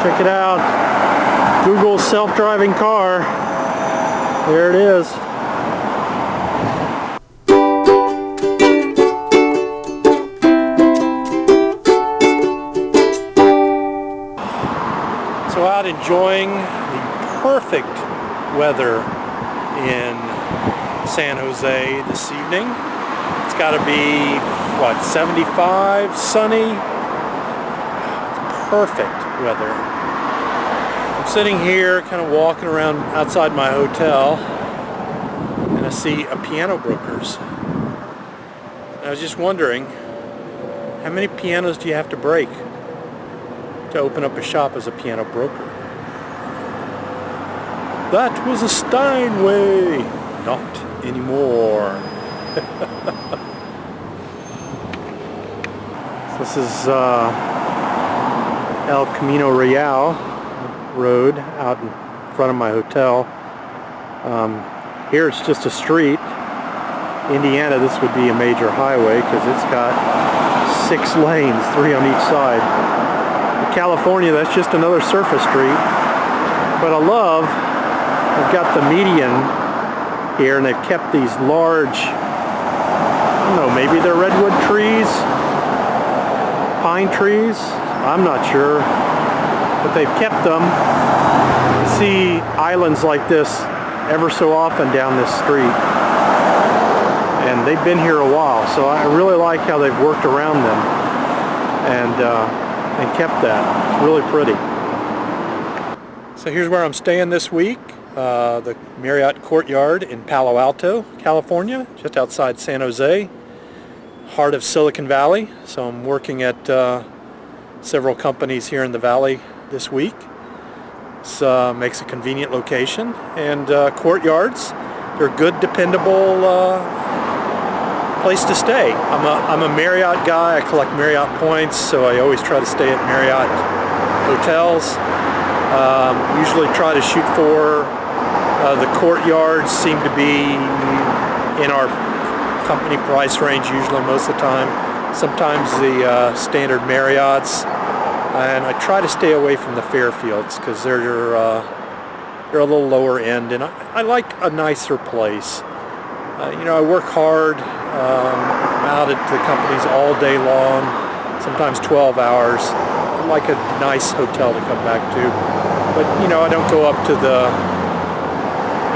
Check it out. Google's self-driving car. There it is. So out enjoying the perfect weather in San Jose this evening. It's got to be, what, 75, sunny? It's perfect weather. I'm sitting here kind of walking around outside my hotel and I see a piano broker's. I was just wondering, how many pianos do you have to break to open up a shop as a piano broker? That was a Steinway, not anymore. This is El Camino Real road out in front of my hotel. Here it's just a street. Indiana, this would be a major highway because it's got 6 lanes, 3 on each side. In California, that's just another surface street. But I love, they've got the median here and they've kept these large, I don't know, maybe they're redwood trees, pine trees, I'm not sure, but they've kept them. You see islands like this ever so often down this street, and they've been here a while, so I really like how they've worked around them and kept that. It's really pretty. So here's where I'm staying this week, the Marriott Courtyard in Palo Alto, California, just outside San Jose, heart of Silicon Valley. So I'm working at several companies here in the valley this week. This makes a convenient location, and courtyards, they're a good, dependable place to stay. I'm a Marriott guy. I collect Marriott points, so I always try to stay at Marriott hotels. Usually try to shoot for the courtyards seem to be in our company price range usually most of the time. Sometimes the standard Marriotts, and I try to stay away from the Fairfields because they're a little lower end, and I like a nicer place. You know, I work hard. I'm out at the companies all day long, sometimes 12 hours. I like a nice hotel to come back to, but you know, I don't go up to the,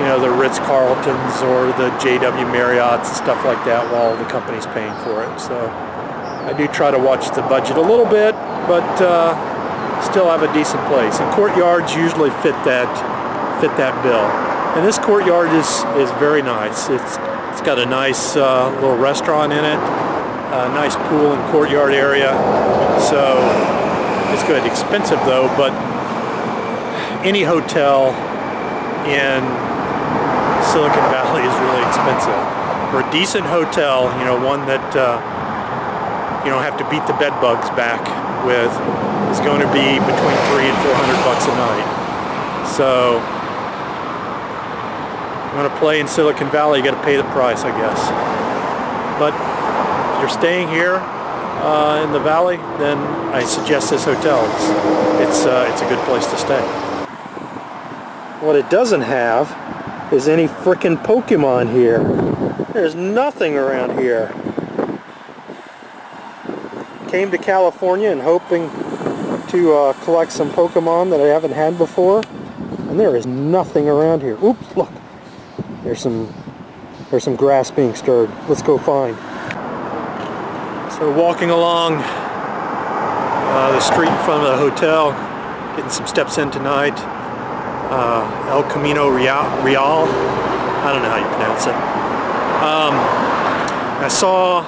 you know, the Ritz-Carltons or the JW Marriotts and stuff like that while the company's paying for it. So I do try to watch the budget a little bit, but still have a decent place. And courtyards usually fit that bill. And this courtyard is very nice. It's got a nice little restaurant in it, a nice pool and courtyard area. So it's good. Expensive though, but any hotel in Silicon Valley is really expensive. For a decent hotel, you know, one that you don't have to beat the bed bugs back with, is going to be between $300 and $400 a night. So if you want to play in Silicon Valley, you got to pay the price, I guess. But if you're staying here in the valley, then I suggest this hotel. It's a good place to stay. What it doesn't have is any frickin' Pokemon here. There's nothing around here. Came to California and hoping to collect some Pokemon that I haven't had before, and there is nothing around here. Oops, look. There's some grass being stirred. Let's go find. So walking along the street in front of the hotel, getting some steps in tonight. El Camino Real. I don't know how you pronounce it. I saw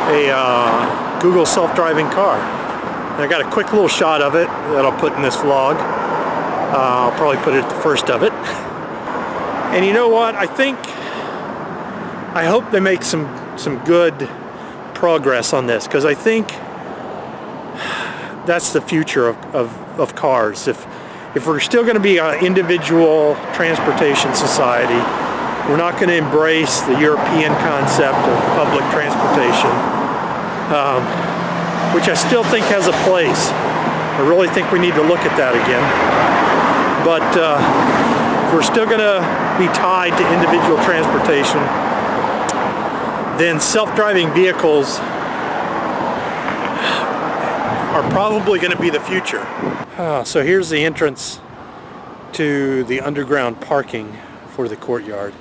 a Google self-driving car. And I got a quick little shot of it that I'll put in this vlog. I'll probably put it at the first of it. And you know what? I hope they make some good progress on this, because I think that's the future of cars. If we're still going to be an individual transportation society, we're not going to embrace the European concept of public transportation, which I still think has a place. I really think we need to look at that again. But if we're still going to be tied to individual transportation, then self-driving vehicles are probably going to be the future. So here's the entrance to the underground parking for the courtyard.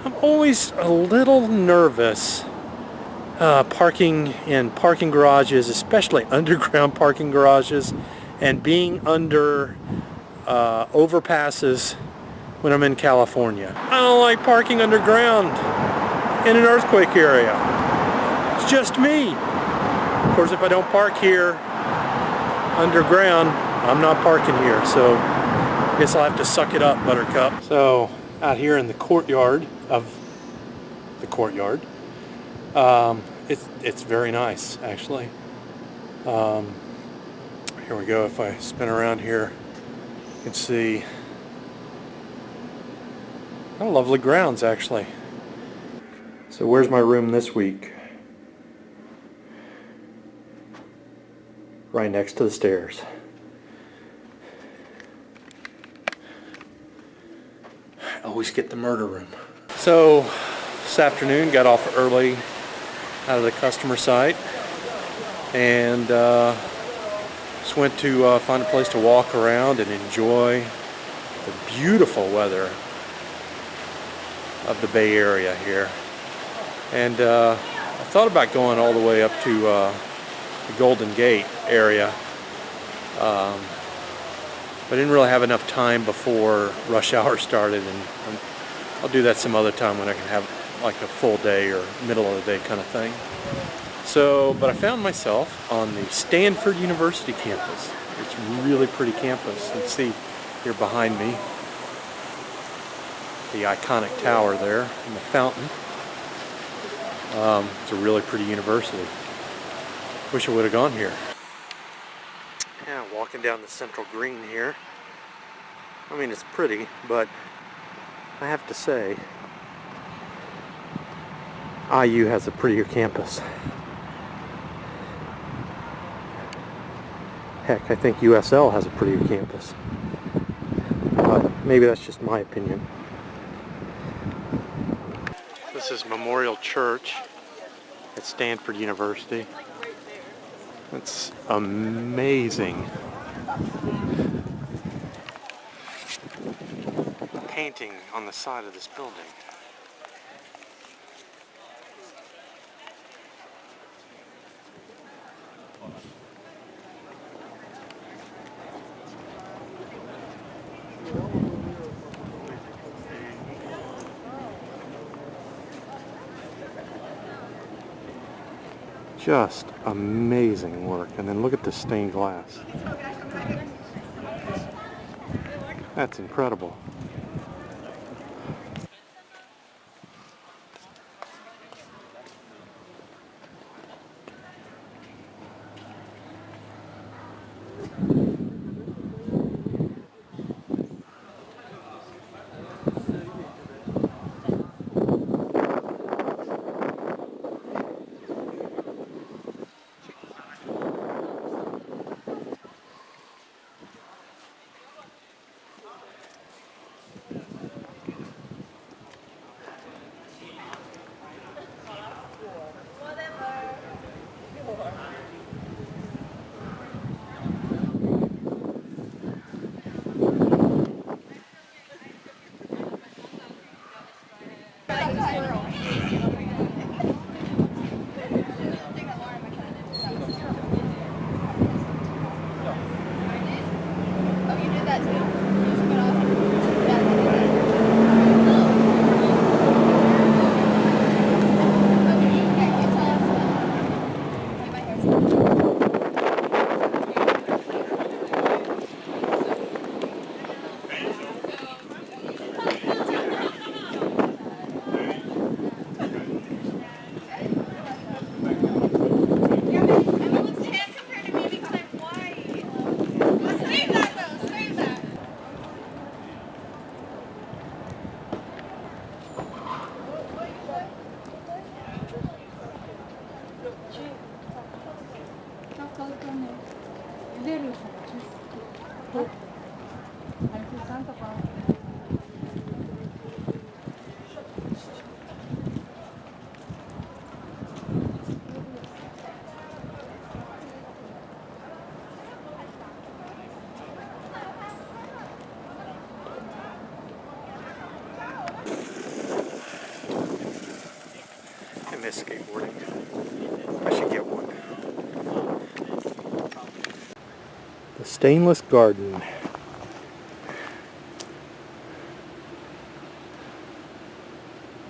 I'm always a little nervous parking in parking garages, especially underground parking garages, and being under overpasses when I'm in California. I don't like parking underground in an earthquake area. It's just me. Of course, if I don't park here underground, I'm not parking here, so I guess I'll have to suck it up, Buttercup. So out here in the courtyard of the courtyard, it's very nice, actually. Here we go. If I spin around here, you can see lovely grounds, actually. So where's my room this week? Right next to the stairs. I always get the murder room. So this afternoon, got off early out of the customer site and just went to find a place to walk around and enjoy the beautiful weather of the Bay Area here. And I thought about going all the way up to the Golden Gate area. I didn't really have enough time before rush hour started, and I'll do that some other time when I can have like a full day or middle of the day kind of thing. So, but I found myself on the Stanford University campus. It's a really pretty campus. You can see here behind me the iconic tower there and the fountain. It's a really pretty university. Wish I would have gone here. Yeah, walking down the central green here. I mean, it's pretty, but I have to say, IU has a prettier campus. Heck, I think USL has a prettier campus. But maybe that's just my opinion. This is Memorial Church at Stanford University. It's amazing. Painting on the side of this building. Just amazing work. And then look at the stained glass. That's incredible. I miss skateboarding. I should get one. The stainless garden.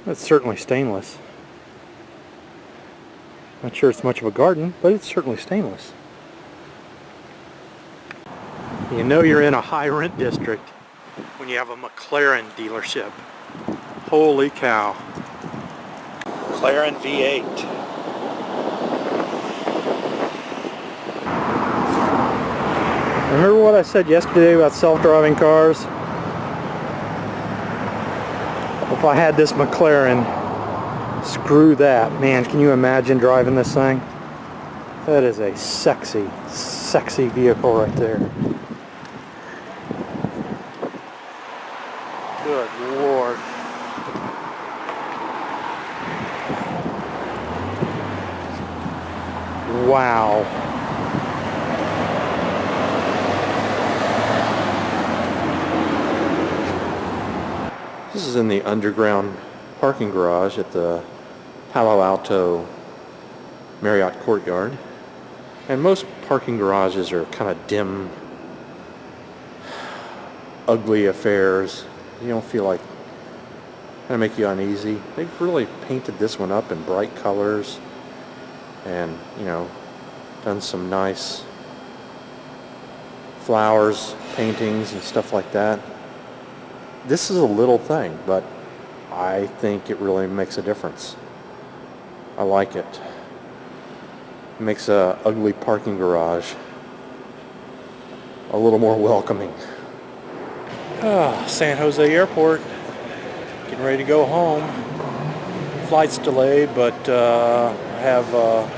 That's certainly stainless. Not sure it's much of a garden, but it's certainly stainless. You know you're in a high rent district when you have a McLaren dealership. Holy cow. McLaren V8. Remember what I said yesterday about self-driving cars? If I had this McLaren, screw that. Man, can you imagine driving this thing? That is a sexy, sexy vehicle right there. Good Lord. Wow. This is in the underground parking garage at the Palo Alto Marriott Courtyard. And most parking garages are kind of dim, ugly affairs. You don't feel like, kind of make you uneasy. They've really painted this one up in bright colors and, you know, done some nice flowers, paintings and stuff like that. This is a little thing, but I think it really makes a difference. I like it. It makes a ugly parking garage a little more welcoming. San Jose Airport. Getting ready to go home. Flight's delayed, but I have a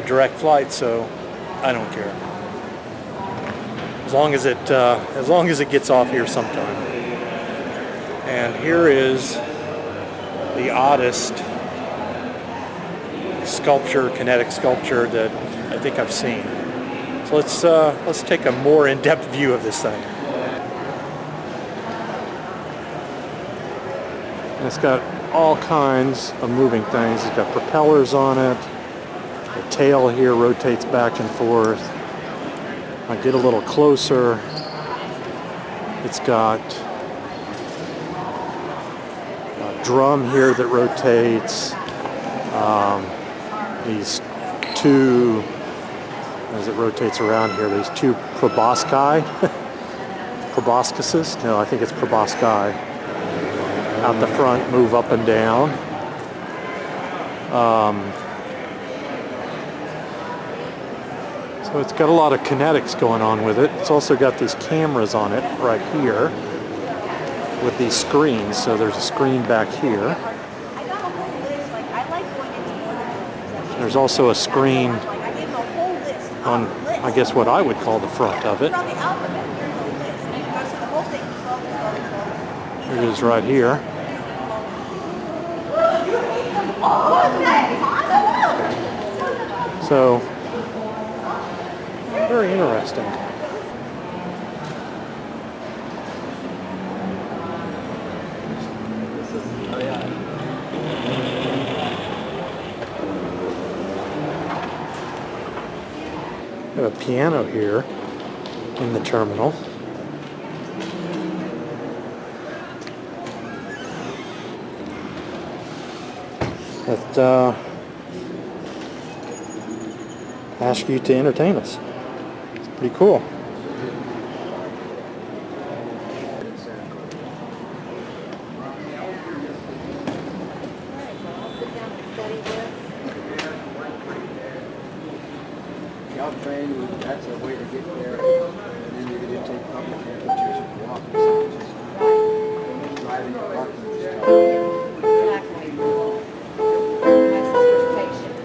direct flight, so I don't care. As long as it gets off here sometime. And here is the oddest sculpture, kinetic sculpture that I think I've seen. So let's take a more in-depth view of this thing. And it's got all kinds of moving things. It's got propellers on it. The tail here rotates back and forth. I get a little closer. It's got drum here that rotates. These two, as it rotates around here, these two proboscis. Proboscises? No, I think it's proboscis. Out the front, move up and down. So it's got a lot of kinetics going on with it. It's also got these cameras on it right here with these screens. So there's a screen back here. There's also a screen on, I guess, what I would call the front of it. It is right here. So, very interesting. We have a piano here in the terminal. That ask you to entertain us. It's pretty cool. That's a way to get there, and then you're going to take public transportation and walk. So driving or walking is Exactly. My sister's patient.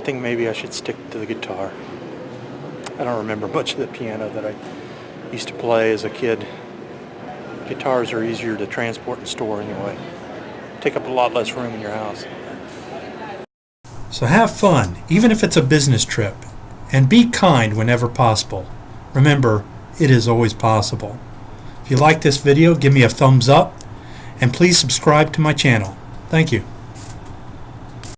think maybe I should stick to the guitar. I don't remember much of the piano that I used to play as a kid. Guitars are easier to transport and store anyway. Take up a lot less room in your house. So have fun, even if it's a business trip, and be kind whenever possible. Remember, it is always possible. If you like this video, give me a thumbs up, and please subscribe to my channel. Thank you.